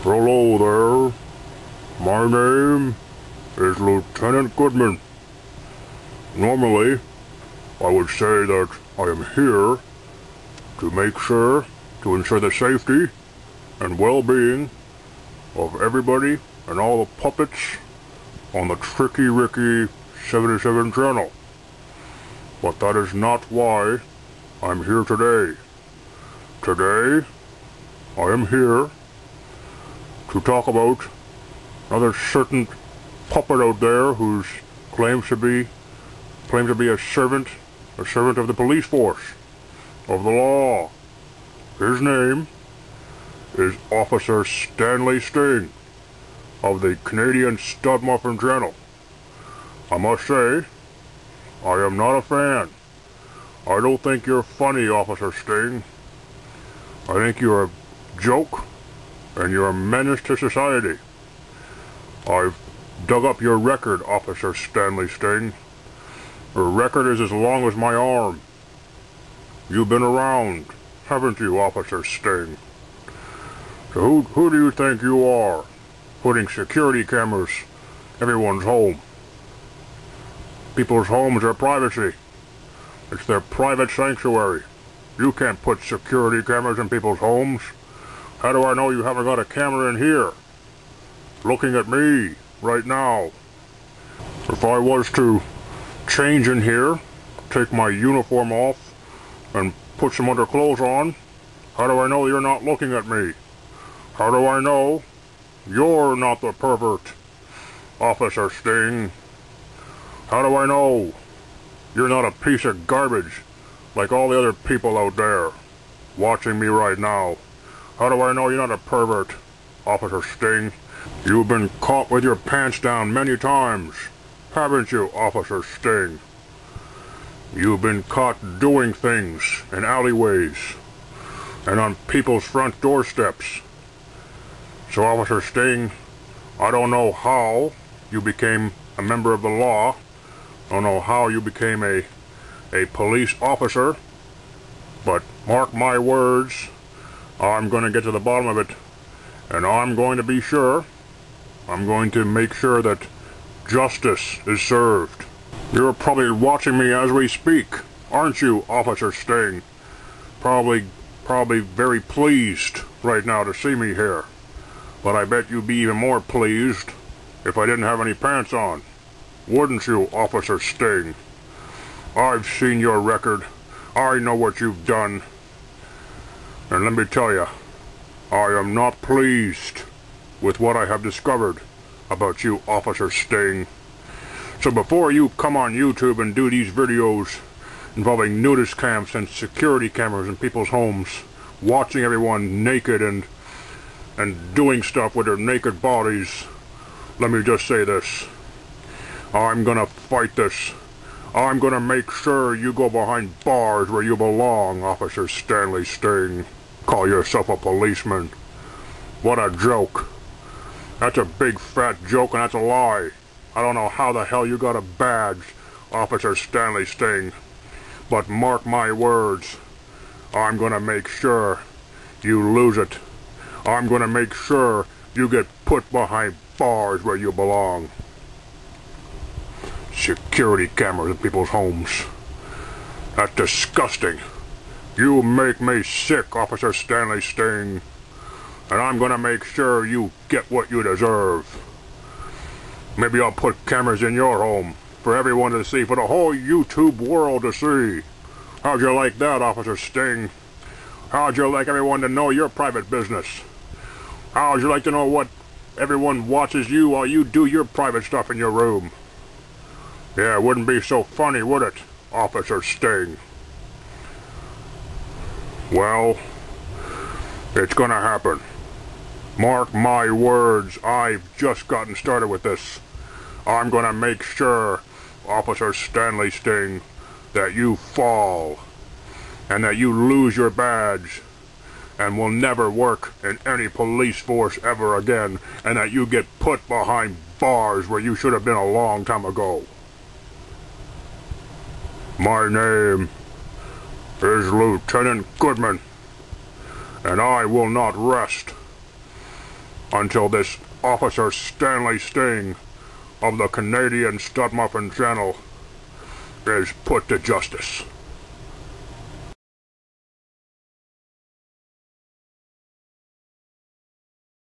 Hello there. My name is Lieutenant Goodman. Normally, I would say that I am here to ensure the safety and well-being of everybody and all the puppets on the Tricky Ricky 77 channel. But that is not why I'm here today. Today, I am here to talk about another certain puppet out there who claims to be a servant of the police force, of the law. His name is Officer Stanley Sting of the Canadianstudmuffin channel. I must say, I am not a fan. I don't think you're funny, Officer Sting. I think you're a joke, and you're a menace to society. I've dug up your record, Officer Stanley Sting. Your record is as long as my arm. You've been around, haven't you, Officer Sting? So who do you think you are, putting security cameras in everyone's home? People's homes are privacy. It's their private sanctuary. You can't put security cameras in people's homes. How do I know you haven't got a camera in here, looking at me right now? If I was to change in here, take my uniform off, and put some underclothes on, how do I know you're not looking at me? How do I know you're not the pervert, Officer Sting? How do I know you're not a piece of garbage like all the other people out there watching me right now? How do I know you're not a pervert, Officer Sting? You've been caught with your pants down many times, haven't you, Officer Sting? You've been caught doing things in alleyways and on people's front doorsteps. So, Officer Sting, I don't know how you became a member of the law. I don't know how you became a police officer, but mark my words, I'm going to get to the bottom of it, and I'm going to make sure that justice is served. You're probably watching me as we speak, aren't you, Officer Sting? Probably very pleased right now to see me here. But I bet you'd be even more pleased if I didn't have any pants on. Wouldn't you, Officer Sting? I've seen your record. I know what you've done. And let me tell you, I am not pleased with what I have discovered about you, Officer Sting. So before you come on YouTube and do these videos involving nudist camps and security cameras in people's homes, watching everyone naked and doing stuff with their naked bodies, let me just say this. I'm gonna fight this. I'm gonna make sure you go behind bars where you belong, Officer Stanley Sting. Call yourself a policeman. What a joke. That's a big fat joke, and that's a lie. I don't know how the hell you got a badge, Officer Stanley Sting. But mark my words, I'm gonna make sure you lose it. I'm gonna make sure you get put behind bars where you belong. Security cameras in people's homes. That's disgusting. You make me sick, Officer Stanley Sting. And I'm gonna make sure you get what you deserve. Maybe I'll put cameras in your home for everyone to see, for the whole YouTube world to see. How'd you like that, Officer Sting? How'd you like everyone to know your private business? How'd you like to know what everyone watches you while you do your private stuff in your room? Yeah, it wouldn't be so funny, would it, Officer Sting? Well, it's gonna happen. Mark my words, I've just gotten started with this. I'm gonna make sure, Officer Stanley Sting, that you fall, and that you lose your badge, and will never work in any police force ever again, and that you get put behind bars where you should have been a long time ago. My name is Lieutenant Goodman, and I will not rest until this Officer Stanley Sting of the Canadianstudmuffin channel is put to justice.